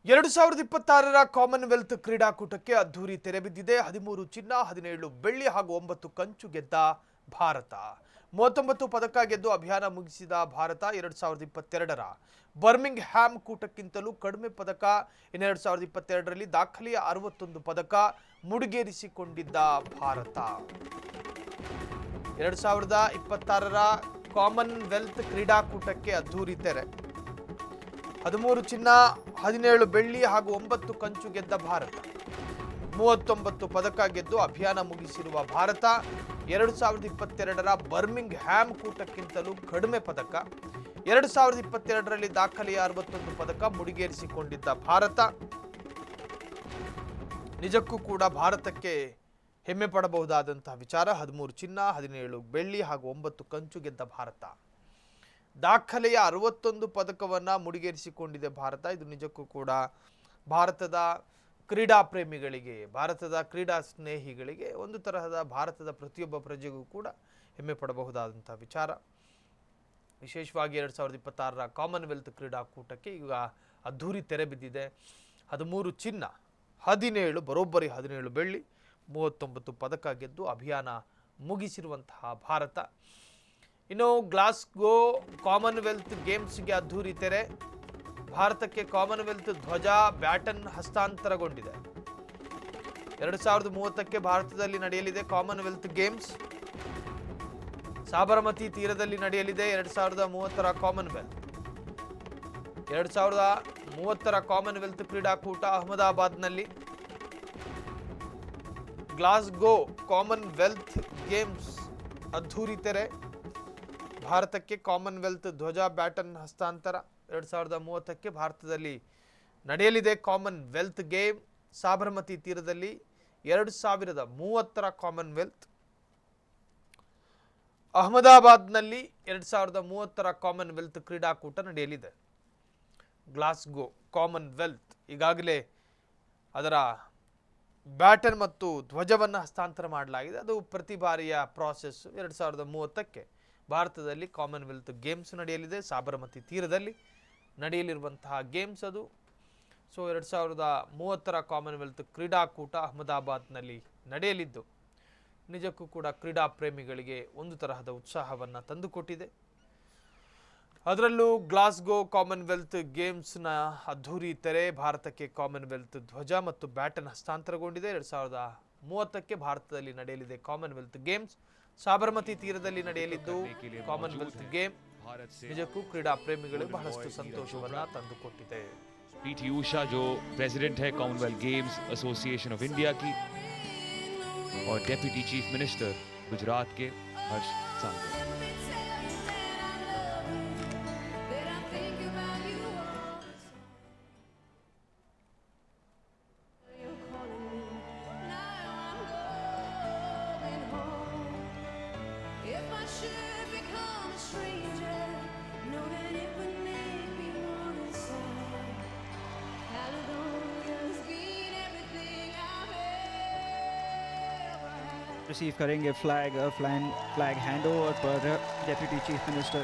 2026ರ Commonwealth ಕ್ರೀಡಾಕೂಟಕ್ಕೆ ಅದ್ಧೂರಿ ತೆರೆ ಬಿದ್ದಿದೆ. 13 ಚಿನ್ನ, 17 ಬೆಳ್ಳಿ ಹಾಗೂ 9 ಕಂಚು ಗೆದ್ದ ಭಾರತ. 39 ಪದಕ ಗೆದ್ದು ಅಭಿಯಾನ ಮುಗಿಸಿದ ಭಾರತ 2022ರ ಬರ್ಮಿಂಗ್ ಹ್ಯಾಮ್ ಕೂಟಕ್ಕಿಂತಲೂ ಕಡಿಮೆ ಪದಕ 2022ರಲ್ಲಿ ದಾಖಲೆಯ 61 ಪದಕ ಮುಡಿಗೇರಿಸಿಕೊಂಡಿದ್ದ ಭಾರತ. 2026ರ ಕಾಮನ್ವೆಲ್ತ್ ಕ್ರೀಡಾಕೂಟಕ್ಕೆ ಅದ್ಧೂರಿ ತೆರೆ. 13 ಚಿನ್ನ, 17 ಬೆಳ್ಳಿ ಹಾಗೂ 9 ಕಂಚು ಗೆದ್ದ ಭಾರತ. 39 ಪದಕ ಗೆದ್ದು ಅಭಿಯಾನ ಮುಗಿಸಿರುವ ಭಾರತ 2022ರ ಬರ್ಮಿಂಗ್ ಹ್ಯಾಮ್ ಕೂಟಕ್ಕಿಂತಲೂ ಕಡಿಮೆ ಪದಕ 2022ರಲ್ಲಿ ದಾಖಲೆಯ 61 ಪದಕ ಮುಡಿಗೇರಿಸಿಕೊಂಡಿದ್ದ ಭಾರತ. ನಿಜಕ್ಕೂ ಕೂಡ ಭಾರತಕ್ಕೆ ಹೆಮ್ಮೆ ಪಡಬಹುದಾದಂತಹ ವಿಚಾರ. 13 ಚಿನ್ನ, 17 ಬೆಳ್ಳಿ ಹಾಗೂ 9 ಕಂಚು ಗೆದ್ದ ಭಾರತ. ದಾಖಲೆಯ 61 ಪದಕವನ್ನು ಮುಡಿಗೇರಿಸಿಕೊಂಡಿದೆ ಭಾರತ. ಇದು ನಿಜಕ್ಕೂ ಕೂಡ ಭಾರತದ ಕ್ರೀಡಾ ಪ್ರೇಮಿಗಳಿಗೆ, ಭಾರತದ ಕ್ರೀಡಾ ಸ್ನೇಹಿಗಳಿಗೆ, ಒಂದು ತರಹದ ಭಾರತದ ಪ್ರತಿಯೊಬ್ಬ ಪ್ರಜೆಗೂ ಕೂಡ ಹೆಮ್ಮೆ ಪಡಬಹುದಾದಂಥ ವಿಚಾರ. ವಿಶೇಷವಾಗಿ 2026ರ ಕಾಮನ್ವೆಲ್ತ್ ಕ್ರೀಡಾಕೂಟಕ್ಕೆ ಈಗ ಅದ್ಧೂರಿ ತೆರೆ ಬಿದ್ದಿದೆ. 13 ಚಿನ್ನ, 17 ಬೆಳ್ಳಿ, 39 ಪದಕ ಗೆದ್ದು ಅಭಿಯಾನ ಮುಗಿಸಿರುವಂತಹ ಭಾರತ. ಇನ್ನು ಗ್ಲಾಸ್ಗೋ ಕಾಮನ್ವೆಲ್ತ್ ಗೇಮ್ಸ್ಗೆ ಅದ್ಧೂರಿ ತೆರೆ. ಭಾರತಕ್ಕೆ ಕಾಮನ್ವೆಲ್ತ್ ಧ್ವಜ, ಬ್ಯಾಟನ್ ಹಸ್ತಾಂತರಗೊಂಡಿದೆ. 2030ಕ್ಕೆ ಭಾರತದಲ್ಲಿ ನಡೆಯಲಿದೆ ಕಾಮನ್ವೆಲ್ತ್ ಗೇಮ್ಸ್. ಸಾಬರಮತಿ ತೀರದಲ್ಲಿ ನಡೆಯಲಿದೆ 2030ರ ಕಾಮನ್ವೆಲ್ತ್. 2030ರ ಕಾಮನ್ವೆಲ್ತ್ ಕ್ರೀಡಾಕೂಟ ಅಹಮದಾಬಾದ್ನಲ್ಲಿ. ಗ್ಲಾಸ್ಗೋ ಕಾಮನ್ವೆಲ್ತ್ ಗೇಮ್ಸ್ ಅದ್ಧೂರಿ ತೆರೆ. ಭಾರತಕ್ಕೆ ಕಾಮನ್ವೆಲ್ತ್ ಧ್ವಜ, ಬ್ಯಾಟನ್ ಹಸ್ತಾಂತರ. 2030ಕ್ಕೆ ಭಾರತದಲ್ಲಿ ನಡೆಯಲಿದೆ ಕಾಮನ್ವೆಲ್ತ್ ಗೇಮ್. ಸಾಬರಮತಿ ತೀರದಲ್ಲಿ 2030ರ ಕಾಮನ್ವೆಲ್ತ್. ಅಹಮದಾಬಾದ್ನಲ್ಲಿ 2030ರ ಕಾಮನ್ವೆಲ್ತ್ ಕ್ರೀಡಾಕೂಟ ನಡೆಯಲಿದೆ. ಗ್ಲಾಸ್ಗೋ ಕಾಮನ್ವೆಲ್ತ್ ಈಗಾಗಲೇ ಅದರ ಬ್ಯಾಟನ್ ಮತ್ತು ಧ್ವಜವನ್ನು ಹಸ್ತಾಂತರ ಮಾಡಲಾಗಿದೆ. ಅದು ಪ್ರತಿ ಬಾರಿಯ ಪ್ರಾಸೆಸ್. 2030ಕ್ಕೆ ಭಾರತದಲ್ಲಿ ಕಾಮನ್ವೆಲ್ತ್ ಗೇಮ್ಸ್ ನಡೆಯಲಿದೆ. ಸಾಬರಮತಿ ತೀರದಲ್ಲಿ ನಡೆಯಲಿರುವಂತಹ ಗೇಮ್ಸ್ ಅದು. ಸೊ 2030ರ ಕಾಮನ್ವೆಲ್ತ್ ಕ್ರೀಡಾಕೂಟ ಅಹಮದಾಬಾದ್ನಲ್ಲಿ ನಡೆಯಲಿದ್ದು ನಿಜಕ್ಕೂ ಕೂಡ ಕ್ರೀಡಾ ಪ್ರೇಮಿಗಳಿಗೆ ಒಂದು ತರಹದ ಉತ್ಸಾಹವನ್ನು ತಂದುಕೊಟ್ಟಿದೆ. ಅದರಲ್ಲೂ ಗ್ಲಾಸ್ಗೋ ಕಾಮನ್ವೆಲ್ತ್ ಗೇಮ್ಸ್ನ ಅದ್ಧೂರಿ ತೆರೆ. ಭಾರತಕ್ಕೆ ಕಾಮನ್ವೆಲ್ತ್ ಧ್ವಜ ಮತ್ತು ಬ್ಯಾಟನ್ ಹಸ್ತಾಂತರಗೊಂಡಿದೆ. 2030ಕ್ಕೆ ಭಾರತದಲ್ಲಿ ನಡೆಯಲಿದೆ ಕಾಮನ್ವೆಲ್ತ್ ಗೇಮ್ಸ್. ಸಾಬರಮತಿ ತೀರದಲ್ಲಿ ನಡೆಯಲಿದ್ದು ಕಾಮನ್ವೆಲ್ತ್ ಗೇಮ್ ನಿಜಕ್ಕೂ ಕ್ರೀಡಾ ಪ್ರೇಮಿಗಳಿಗೆ ಬಹಳಷ್ಟು ಸಂತೋಷವನ್ನ ತಂದುಕೊಟ್ಟಿದೆ. पीटी उषा जो प्रेसिडेंट है Commonwealth games association of India की, और डेप्यूटी चीफ मिनिस्टर गुजरात के हर्ष सांघवी. रिसीव करेंगे फ्लैग हैंड ओवर पर डेप्यूटी चीफ मिनिस्टर